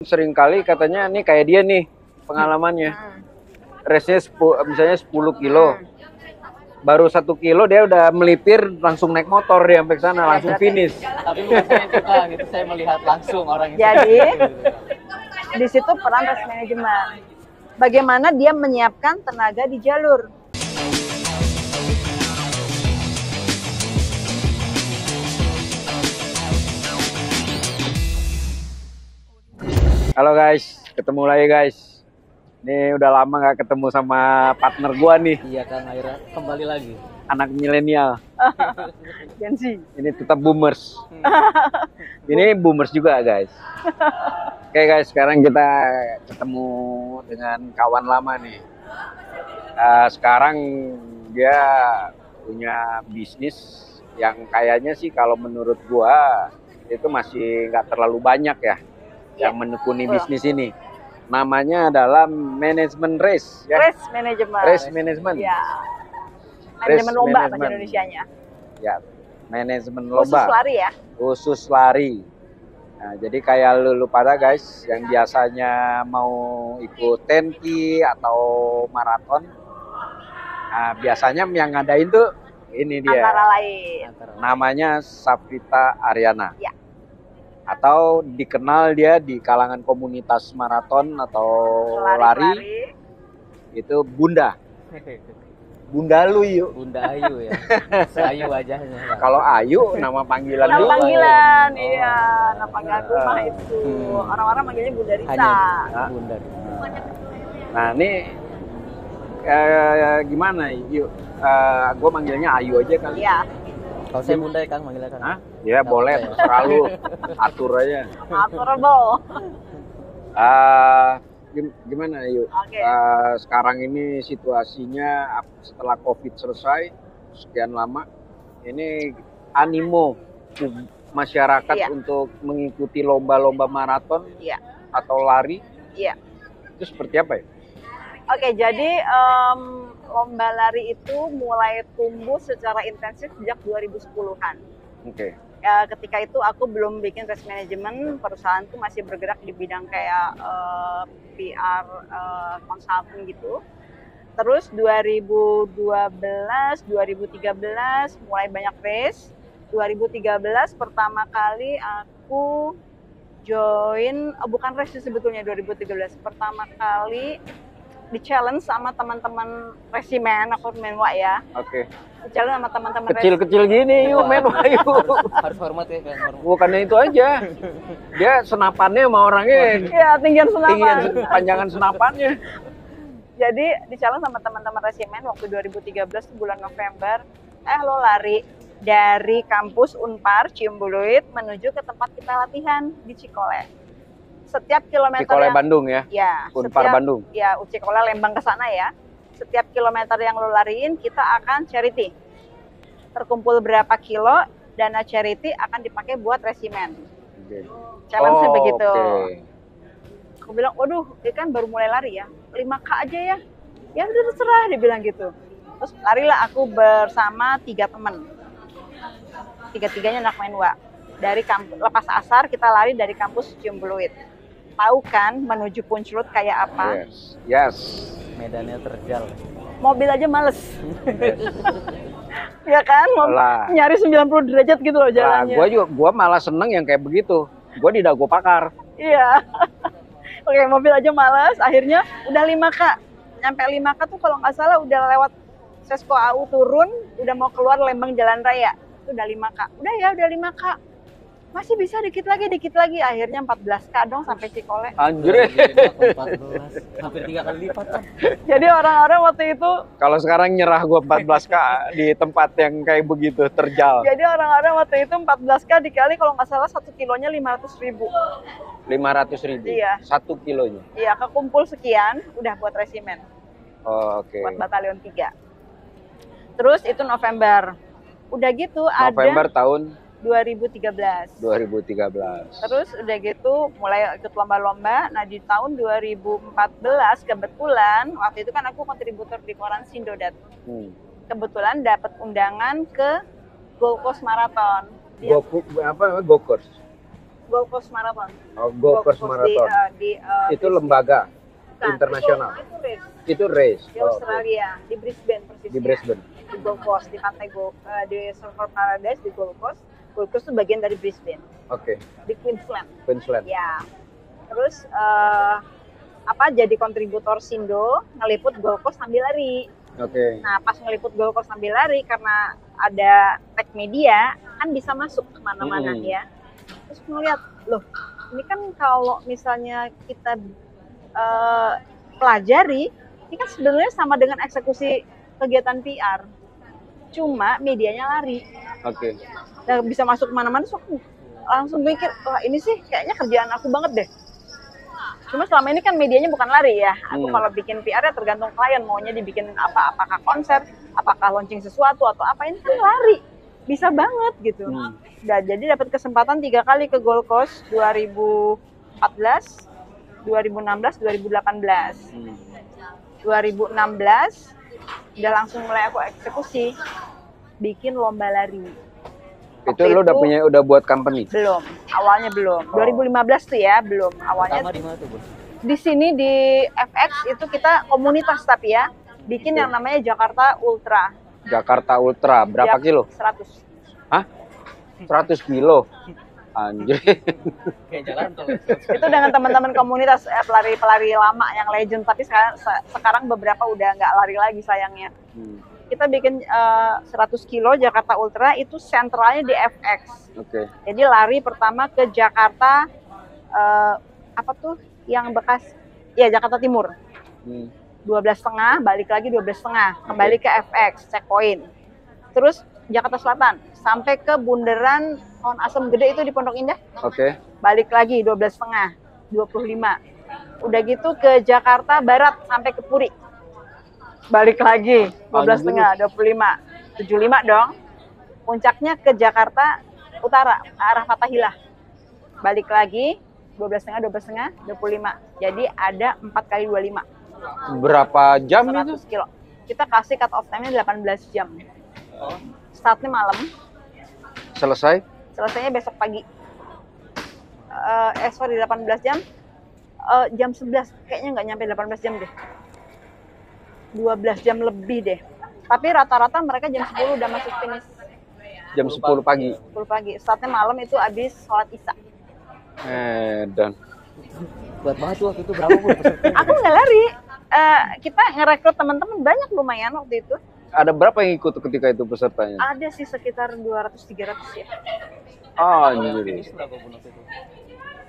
Seringkali katanya nih kayak dia nih pengalamannya. Race-nya misalnya 10 kilo. Baru 1 kilo dia udah melipir langsung naik motor dia sampai sana langsung finish. Tapi bukan saya yang suka gitu, saya melihat langsung orang yang Jadi gitu. di situ peran race management. Bagaimana dia menyiapkan tenaga di jalur. Halo guys, ketemu lagi guys. Ini udah lama nggak ketemu sama partner gua nih, Iya Kang, akhirnya kembali lagi. anak milenial. Gen Z. Ini tetap boomers. Ini boomers juga guys. Oke guys, sekarang kita ketemu dengan kawan lama nih. Sekarang dia punya bisnis yang kayaknya sih kalau menurut gua itu masih nggak terlalu banyak ya yang menekuni bisnis ini. Namanya adalah manajemen race ya. Race management. Race management. Ya. Race Manajemen lomba bahasa management. Indonesianya. Ya, manajemen Khusus lomba. lari ya. Khusus lari. Nah, jadi kayak lu pada guys yang biasanya mau ikut 10K atau maraton. Nah, biasanya yang ngadain tuh ini dia. Antara lain. Namanya Safrita Aryana. Ya. Atau dikenal dia di kalangan komunitas maraton atau lari itu Bunda. Bunda lu yuk. Bunda Ayu ya. Seayu wajahnya. Kalau Ayu nama panggilan Nama lu. panggilan, Oh. iya. Nama panggilan rumah itu. Orang-orang manggilnya Bunda Rita. Hanya Bunda. Nah ini gimana yuk? Gue manggilnya Ayu aja kali. Iya. Kalau saya Bunda ya Kang, manggilnya Kang. Hah? Ya Nggak boleh, apa-apa ya. terserah lu. Atur aja. Adorable. Gimana yuk? Oke. Sekarang ini situasinya setelah COVID selesai sekian lama, ini animo masyarakat Iya. untuk mengikuti lomba-lomba maraton Iya. atau lari Iya. itu seperti apa ya? Oke, jadi lomba lari itu mulai tumbuh secara intensif sejak 2010-an. Oke. Ketika itu aku belum bikin race management, perusahaanku masih bergerak di bidang kayak PR, consulting gitu. Terus 2012, 2013 mulai banyak race. 2013 pertama kali aku join, bukan race sebetulnya 2013. Pertama kali di challenge sama teman-teman resimen, aku menwa ya. Oke. Di challenge sama teman-teman Kecil-kecil gini yuk men ayo. Harus hormat ya Kang. Hormat. Bukannya itu aja. Dia senapannya sama orangnya. Iya, tinggian senapan. Panjangan senapannya. Jadi di challenge sama teman-teman resimen waktu 2013 bulan November. Lo lari dari kampus Unpar Ciumbuluit menuju ke tempat kita latihan di Cikole. Setiap kilometer Cikole yang Bandung ya. ya, Unpar Bandung. Ya, Cikole Lembang ke sana ya. Setiap kilometer yang lo lariin kita akan charity. Terkumpul berapa kilo, dana charity akan dipakai buat resimen. Oke. Challenge-nya begitu. Oke. Aku bilang, waduh, dia kan baru mulai lari ya, 5K aja ya. Ya udah terserah, dia bilang gitu. Terus larilah aku bersama 3 teman. Tiga-tiganya anak menwa. Dari kampus, lepas asar kita lari dari kampus Ciumbuluit. Tahu kan menuju Punclut kayak apa? Yes. Yes. Medannya terjal. Mobil aja males. Ya kan? Lah. Nyari 90 derajat gitu loh Nah, jalannya. gua malah seneng yang kayak begitu. Gua di Dago Pakar. Iya. Oke, mobil aja males. Akhirnya udah 5K. Nyampe 5K tuh kalau nggak salah udah lewat Sesko AU turun, udah mau keluar Lembang Jalan Raya. Itu udah 5K. Udah ya, udah 5K. Masih bisa dikit lagi. Akhirnya 14K dong sampai Cikole. Anjir. 14, hampir 3 kali lipat kan. Jadi orang-orang waktu itu, Kalau sekarang nyerah gua 14K di tempat yang kayak begitu terjal. jadi orang-orang waktu itu 14K dikali kalau nggak salah 1 kilonya 500.000. 500.000. Iya. 1 kilonya. Iya, kekumpul sekian, udah buat resimen. Oh, oke. Buat batalion 3. Terus itu November. Udah gitu November ada tahun 2013. 2013. Terus udah gitu mulai ikut lomba-lomba. Nah di tahun 2014 kebetulan waktu itu kan aku kontributor di koran Sindodat. Kebetulan dapat undangan ke Gold Coast Marathon. Go course. Gold Coast Marathon. Oh, Gold Coast Marathon. Itu lembaga internasional. Itu race Itu race. di Australia, di Brisbane persisnya. Di Brisbane. Di Gold Coast, di pantai di Surfer Paradise di Gold Coast. Gold Coast itu bagian dari Brisbane, Oke. di Queensland. Queensland. Ya. Terus jadi kontributor Sindo ngeliput Gold Coast sambil lari. Oke. Nah, pas ngeliput Gold Coast sambil lari karena ada tag media kan bisa masuk kemana-mana ya. Terus ngeliat, loh, ini kan kalau misalnya kita pelajari, ini kan sebenarnya sama dengan eksekusi kegiatan PR. Cuma medianya lari. Oke. Dan bisa masuk kemana-mana, so aku langsung mikir, wah ini sih kayaknya kerjaan aku banget deh. Cuma selama ini kan medianya bukan lari ya. Aku kalau bikin PR ya tergantung klien maunya dibikin apa, apakah konser, apakah launching sesuatu atau apa, ini tuh lari. Bisa banget gitu. Dan jadi dapat kesempatan 3 kali ke Gold Coast 2014, 2016, 2018. 2016 udah langsung mulai aku eksekusi bikin lomba lari. Itu lo udah buat company? Belum, awalnya belum. 2015 tuh ya, belum. Awalnya Pertama di mana tuh, Bu? di sini di FX itu kita komunitas tapi ya, bikin yang namanya Jakarta Ultra. Jakarta Ultra, berapa kilo? 100. Hah? 100 kilo? Anjir. Kayak jalan tuh. Itu dengan teman-teman komunitas pelari-pelari lama yang legend, tapi sekarang beberapa udah nggak lari lagi sayangnya. Kita bikin 100 kilo Jakarta Ultra, itu sentralnya di FX. Oke. Jadi lari pertama ke Jakarta, apa tuh yang bekas, ya Jakarta Timur. 12,5, balik lagi 12,5, kembali ke FX, checkpoint. Terus Jakarta Selatan, sampai ke bundaran Pohon Asem Gede itu di Pondok Indah. Oke. Balik lagi 12,5, 25. Udah gitu ke Jakarta Barat sampai ke Puri. Balik lagi 12,5, 25, 75 dong. Puncaknya ke Jakarta Utara, arah Fathahilah. Balik lagi 12,5, 12,5, 25. Jadi ada 4 kali 25. Berapa jam itu? 100 kilo. Kita kasih cut off time-nya 18 jam. Startnya malam, Selesai? selesainya besok pagi. 18 jam. Jam 11, kayaknya nggak nyampe 18 jam deh. 12 jam lebih deh. Tapi rata-rata mereka jam 10 udah masuk finish. Jam 10 pagi? 10 pagi. Startnya malam itu habis sholat isya. Dan Buat banget tuh waktu itu berapa, Bu? Aku nggak lari. Kita ngerekrut teman-teman banyak lumayan waktu itu. ada berapa yang ikut ketika itu pesertanya? Ada sih sekitar 200-300 ya. Oh, anjir. Finish berapa, Bu, waktu itu?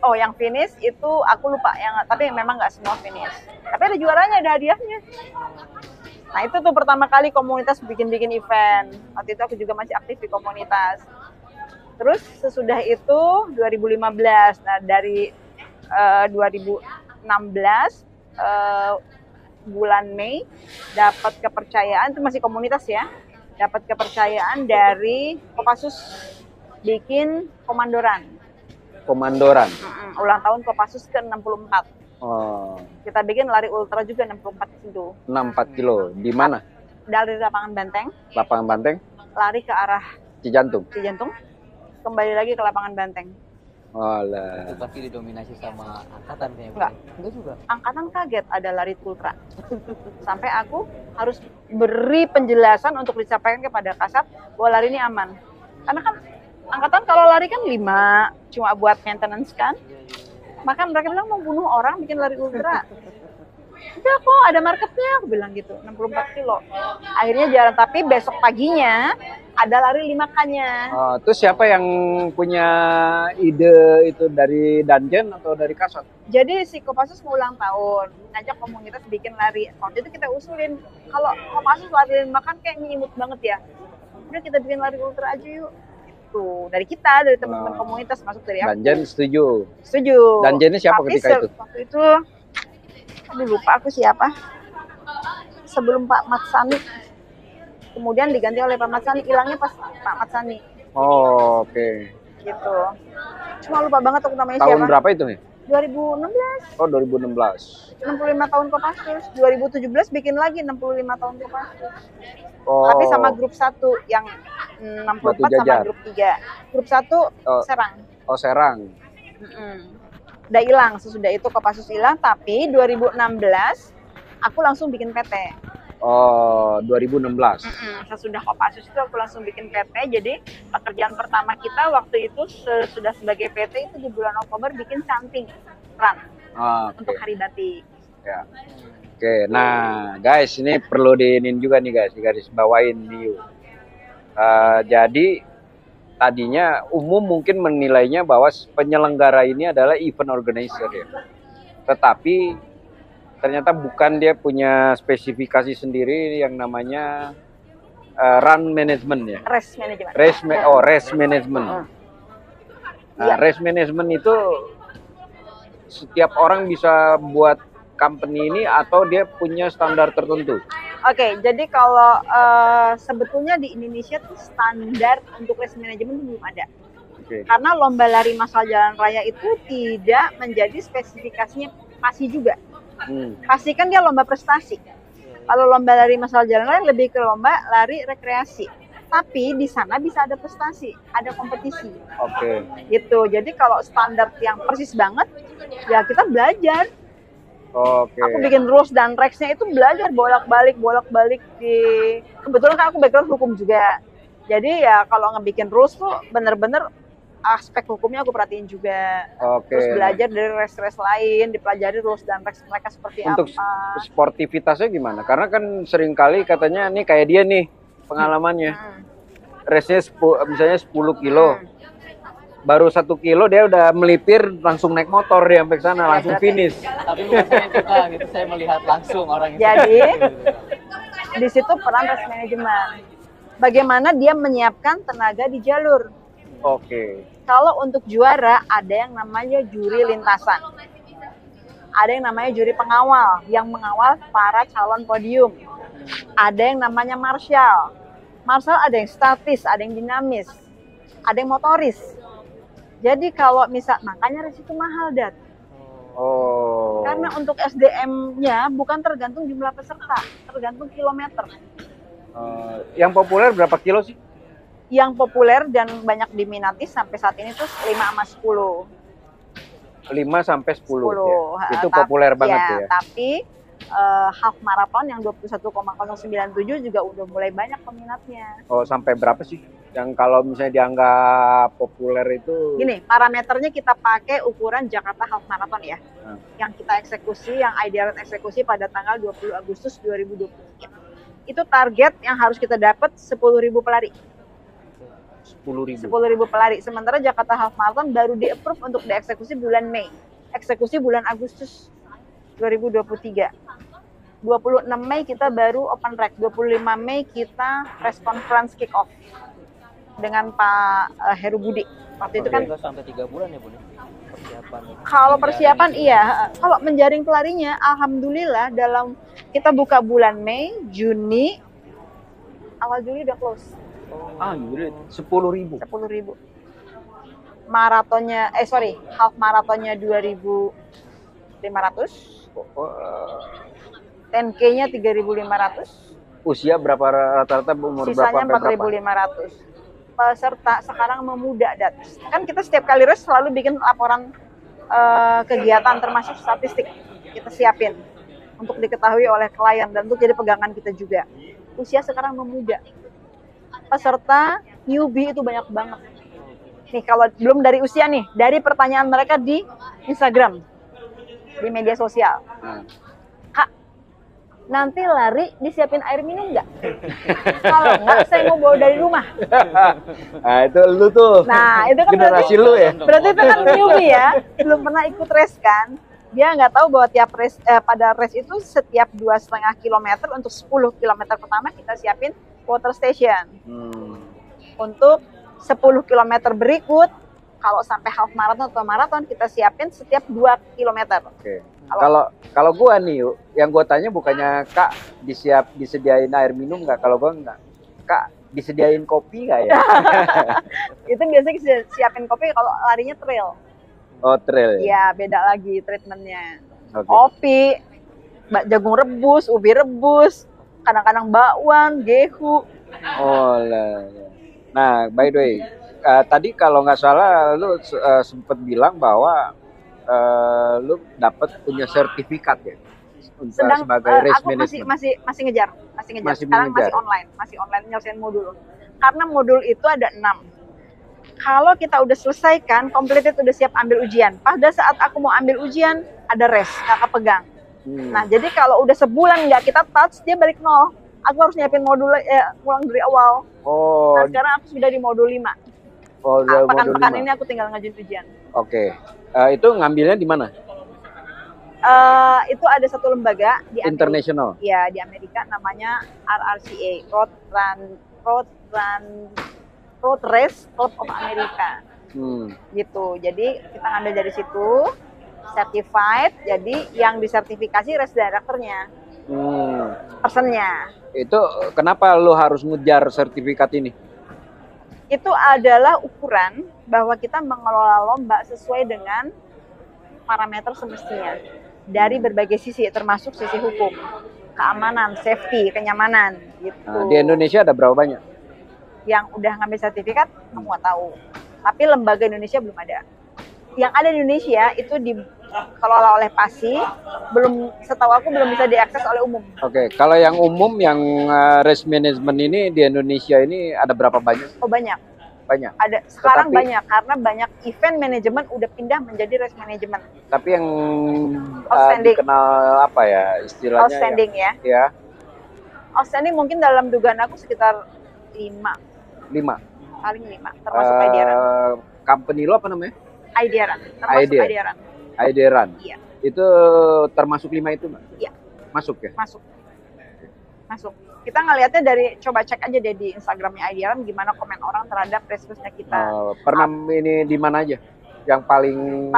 Oh, yang finish itu aku lupa, tapi memang nggak semua finish. Tapi ada juaranya, ada hadiahnya. Nah, itu tuh pertama kali komunitas bikin-bikin event. Waktu itu aku juga masih aktif di komunitas. Terus sesudah itu 2015, nah dari 2016 bulan Mei dapat kepercayaan, itu masih komunitas ya, dapat kepercayaan dari Kopassus bikin komandoran. Komandoran. Ulang tahun Kopassus ke-64. Oh. Kita bikin lari ultra juga 64 kilo. 64 kilo. Di mana? Dari lapangan Banteng, Lapangan Banteng, lari ke arah Cijantung. Cijantung, kembali lagi ke lapangan Banteng. Walah. Itu pasti didominasi sama angkatan kayaknya. Bu. Enggak. Enggak juga. Angkatan kaget ada lari ultra. Sampai aku harus beri penjelasan untuk disampaikan kepada Kasat bahwa lari ini aman. Karena kan angkatan kalau lari kan 5, cuma buat maintenance kan. Maka mereka bilang mau bunuh orang bikin lari ultra. Enggak kok, ada marketnya, aku bilang gitu, 64 kilo. Akhirnya jalan, tapi besok paginya ada lari 5K-nya. Oh, terus siapa yang punya ide itu, dari Danjen atau dari Kasat? Jadi si Kopassus mau ulang tahun, ngajak komunitas bikin lari. Waktu itu kita usulin, kalau Kopassus lari 5K kayak nyimut banget ya. Udah kita bikin lari ultra aja yuk. Tuh, dari kita, dari teman-teman komunitas, masuk dari aku. Danjen setuju. Setuju. Danjennya siapa tapi ketika itu? Waktu itu, aduh lupa aku siapa. Sebelum Pak Matsani. Kemudian diganti oleh Pak Matsani, hilangnya pas Pak Matsani. Oh, oke. Gitu. Cuma lupa banget aku namanya Tahun siapa. berapa itu nih? 2016. Oh, 2016. 65 tahun Kopassus. 2017 bikin lagi 65 tahun Kopassus. Oh. Tapi sama grup 1 yang 64 Batu sama Jajar. grup 3. Grup 1 Oh. Serang. Oh, Serang. Udah hilang, sesudah itu Kopassus hilang, tapi 2016 aku langsung bikin PT. Oh, 2016. Sesudah Kopassus itu aku langsung bikin PT, jadi pekerjaan pertama kita waktu itu sudah sebagai PT itu di bulan Oktober bikin samping run untuk hari batik. Ya. Oke, nah guys, ini perlu diinin juga nih guys, garis bawain nih. Jadi tadinya umum mungkin menilainya bahwa penyelenggara ini adalah event organizer ya. Tetapi ternyata bukan, dia punya spesifikasi sendiri yang namanya run management ya. Race management. Race management. Nah, race management itu setiap orang bisa buat company ini atau dia punya standar tertentu? Oke, jadi kalau sebetulnya di Indonesia tuh standar untuk race management belum ada. Karena lomba lari massal jalan raya itu tidak menjadi spesifikasinya pasti juga. Pasti kan dia lomba prestasi. Kalau lomba lari massal jalan raya lebih ke lomba lari rekreasi. Tapi di sana bisa ada prestasi, ada kompetisi. Gitu. Jadi kalau standar yang persis banget, ya kita belajar. Aku bikin rules dan regsnya itu belajar bolak-balik di, kebetulan kan aku background hukum juga. Jadi ya kalau ngebikin rules tuh bener-bener aspek hukumnya aku perhatiin juga. Terus belajar dari race-race lain, dipelajari rules dan regs mereka seperti untuk apa. Untuk sportivitasnya gimana? Karena kan seringkali katanya nih kayak dia nih pengalamannya. Race-nya misalnya 10 kilo. Baru 1 kilo dia udah melipir, langsung naik motor dia sampai sana, langsung finish. Tapi bukan saya juga gitu, saya melihat langsung orang yang jadi di situ peran race management. Bagaimana dia menyiapkan tenaga di jalur. Kalau untuk juara ada yang namanya juri lintasan. Ada yang namanya juri pengawal yang mengawal para calon podium. Ada yang namanya marshal. Marshal ada yang statis, ada yang dinamis, ada yang motoris. Jadi kalau misal, makanya race itu mahal, Dat. Karena untuk SDM-nya bukan tergantung jumlah peserta, tergantung kilometer. Yang populer berapa kilo sih? Yang populer dan banyak diminati sampai saat ini tuh 5 sama 10. 5 sampai 10. Ya. Itu populer banget ya. Tapi half marathon yang 21,097 juga udah mulai banyak peminatnya. Sampai berapa sih? Yang kalau misalnya dianggap populer itu? Gini, parameternya kita pakai ukuran Jakarta Half Marathon ya. Yang kita eksekusi, yang ideal eksekusi pada tanggal 20 Agustus 2023. Itu target yang harus kita dapat 10.000 pelari. 10.000 pelari. Sementara Jakarta Half Marathon baru di-approve untuk dieksekusi bulan Mei. Eksekusi bulan Agustus 2023. 26 Mei kita baru open track. 25 Mei kita press conference kick off dengan Pak Heru Budi. Waktu itu kan sampai 3 bulan ya, Bu. Persiapan. Kalau persiapan iya, kalau menjaring pelarinya alhamdulillah dalam kita buka bulan Mei, Juni, awal Juli udah close. Juli 10.000. Maratonnya half maratonnya 2.500. 10K-nya 3.500. Usia berapa rata-rata, umur sisanya berapa? Sisanya 4.500. Peserta sekarang memuda, Dat. Kan kita setiap kali race selalu bikin laporan kegiatan termasuk statistik kita siapin untuk diketahui oleh klien dan untuk jadi pegangan kita juga. Usia sekarang memuda. Peserta newbie itu banyak banget. Nih kalau belum dari usia nih, dari pertanyaan mereka di Instagram, di media sosial. Kak, nanti lari disiapin air minum nggak? Kalau nggak, saya mau bawa dari rumah. Nah itu lu tuh. Nah itu kan generasi lu ya. Berarti itu kan newbie ya, belum pernah ikut race kan. Dia nggak tahu bahwa tiap race, pada race itu setiap 2,5 km untuk 10 km pertama kita siapin water station. Untuk 10 km berikut, kalau sampai half marathon atau marathon kita siapin setiap 2 km. Kalau gua nih, yang gua tanya bukannya Kak disediain air minum nggak? Kalau gua nggak, Kak disediain kopi nggak ya? Itu biasanya siapin kopi kalau larinya trail. Trail. Ya beda lagi treatmentnya. Kopi, jagung rebus, ubi rebus, kadang-kadang bakwan, gehu. Nah, by the way, tadi kalau nggak salah lu sempat bilang bahwa lu dapat punya sertifikat ya untuk sebagai race aku management. masih ngejar. Sekarang mengejar. masih online nyelesain modul. Karena modul itu ada 6. Kalau kita udah selesaikan, completed, udah siap ambil ujian. Pada saat aku mau ambil ujian, ada race, kakak pegang. Nah, jadi kalau udah sebulan nggak kita touch, dia balik nol. Aku harus nyiapin modul ulang dari awal. Oh. Nah, sekarang aku sudah di modul 5. Oh, pekan-pekan ini aku tinggal ngajuin ujian. Oke. Itu ngambilnya di mana? Itu ada satu lembaga di internasional. Ya, di Amerika namanya RRCA, Road Race Club of America. Gitu. Jadi kita ngambil dari situ, certified. Jadi yang disertifikasi race directornya, personnya. Itu kenapa lu harus ngejar sertifikat ini? Itu adalah ukuran bahwa kita mengelola lomba sesuai dengan parameter semestinya dari berbagai sisi, termasuk sisi hukum, keamanan, safety, kenyamanan gitu. Di Indonesia ada berapa banyak yang udah ngambil sertifikat? Kamu nggak tahu, tapi lembaga Indonesia belum ada. Yang ada di Indonesia itu dikelola oleh PASI, setahu aku belum bisa diakses oleh umum. Oke, kalau yang umum, yang race management ini di Indonesia ini ada berapa banyak? Oh, banyak. Ada sekarang banyak, karena banyak event manajemen udah pindah menjadi race management. Tapi yang dikenal apa ya istilahnya? Outstanding ya. Outstanding mungkin dalam dugaan aku sekitar 5. Paling 5, termasuk Aideran. Company lo apa namanya? Aideran, termasuk Aideran. Iya. Itu termasuk 5 itu, Mbak? Iya. Masuk ya? Masuk. Kita ngelihatnya dari, coba cek aja deh di Instagramnya Aideran gimana komen orang terhadap race-nya kita. Pernah ini di mana aja? Yang paling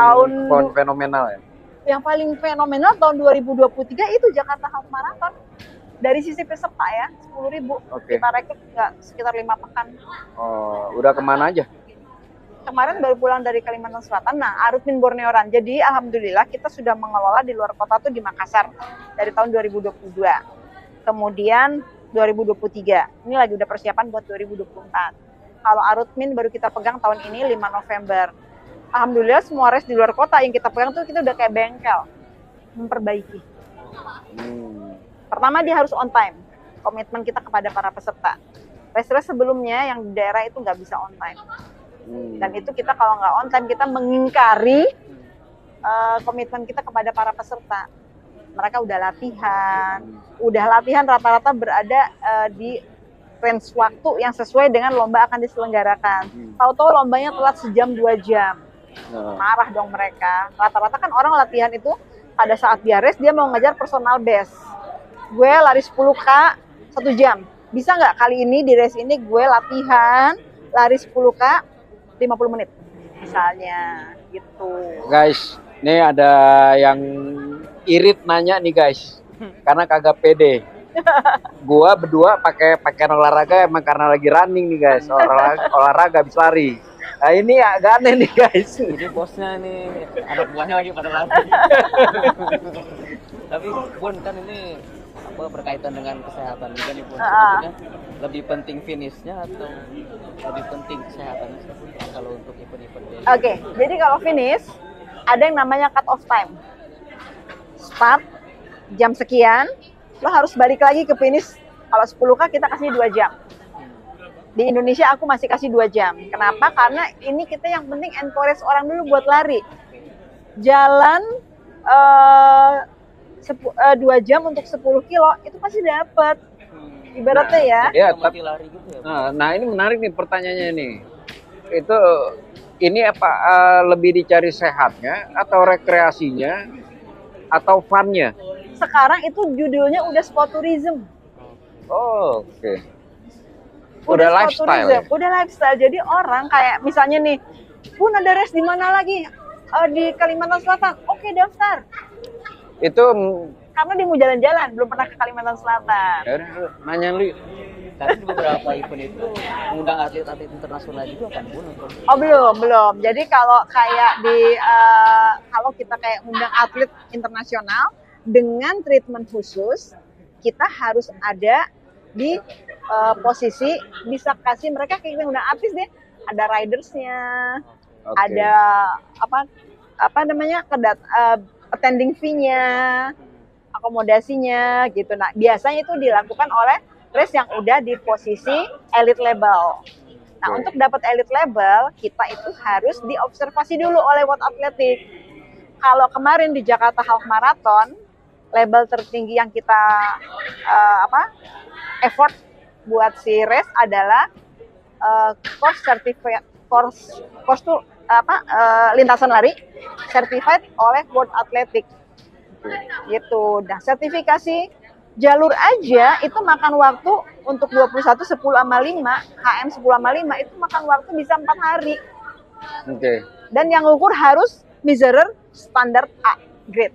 fenomenal ya? Yang paling fenomenal tahun 2023 itu Jakarta Half Marathon. Dari sisi peserta ya, 10.000. Kita rekrut sekitar 5 pekan. Udah kemana aja? Kemarin baru pulang dari Kalimantan Selatan. Nah, Arutmin Borneo Run. Jadi alhamdulillah kita sudah mengelola di luar kota tuh di Makassar dari tahun 2022. Kemudian 2023. Ini lagi udah persiapan buat 2024. Kalau Arutmin baru kita pegang tahun ini 5 November. Alhamdulillah semua race di luar kota yang kita pegang tuh kita udah kayak bengkel. Memperbaiki. Pertama dia harus on time. Komitmen kita kepada para peserta. Race-race sebelumnya yang di daerah itu nggak bisa on time. Dan itu kita kalau nggak on time kita mengingkari komitmen kita kepada para peserta. Mereka udah latihan rata-rata berada di range waktu yang sesuai dengan lomba akan diselenggarakan. Tahu-tahu lombanya telat sejam 2 jam. Marah dong mereka. Rata-rata kan orang latihan itu pada saat dia race dia mau ngejar personal best. Gue lari 10K 1 jam. Bisa nggak kali ini di race ini gue latihan lari 10K 50 menit misalnya gitu. Guys, ini ada yang irit nanya nih guys, karena kagak pede. Gua berdua pakai pakaian olahraga emang karena lagi running nih guys, olahraga habis lari. Nah ini agak aneh nih guys. Jadi bosnya nih anak buahnya lagi pada lari. Tapi Bun kan ini berkaitan dengan kesehatan juga nih Bun. Sebetulnya lebih penting finishnya atau lebih penting kesehatannya kalau untuk event-event ini? Oke, jadi kalau finish ada yang namanya cut off time. Start jam sekian, lo harus balik lagi ke finish. Kalau 10K kita kasih 2 jam. Di Indonesia aku masih kasih 2 jam. Kenapa? Karena ini kita yang penting encourage orang dulu buat lari. Jalan 2 jam untuk 10 kilo itu pasti dapat. Ibaratnya ya tapi lari gitu ya. Nah, ini menarik nih pertanyaannya nih. Ini apa lebih dicari sehatnya atau rekreasinya atau funnya? Sekarang itu judulnya udah sport tourism. Oke. Udah lifestyle. Ya? Udah lifestyle. Jadi orang kayak misalnya nih, Bun ada race di mana lagi? Di Kalimantan Selatan. Oke, daftar. Itu karena dia mau jalan-jalan, belum pernah ke Kalimantan Selatan. Ya udah, nanya lu. Tapi di beberapa event itu mengundang atlet-atlet internasional juga kan, Bun? Oh belum. Jadi kalau kayak kalau kita kayak undang atlet internasional dengan treatment khusus, kita harus ada di posisi bisa kasih mereka kayak undang artis deh. ada ridersnya, Oke. ada apa namanya attending fee-nya, akomodasinya gitu. Nah, biasanya itu dilakukan oleh race yang udah di posisi elite level. Nah, Oke. untuk dapat elite level, kita itu harus diobservasi dulu oleh World Athletics. Kalau kemarin di Jakarta Half Marathon, label tertinggi yang kita effort buat si race adalah course certificate, course tuh lintasan lari certified oleh World Athletics gitu. Nah, sertifikasi jalur aja itu makan waktu untuk 21 10 sama 5 KM 10 sama 5 itu makan waktu bisa 4 hari. Oke. Dan yang ngukur harus measurer standar A grade.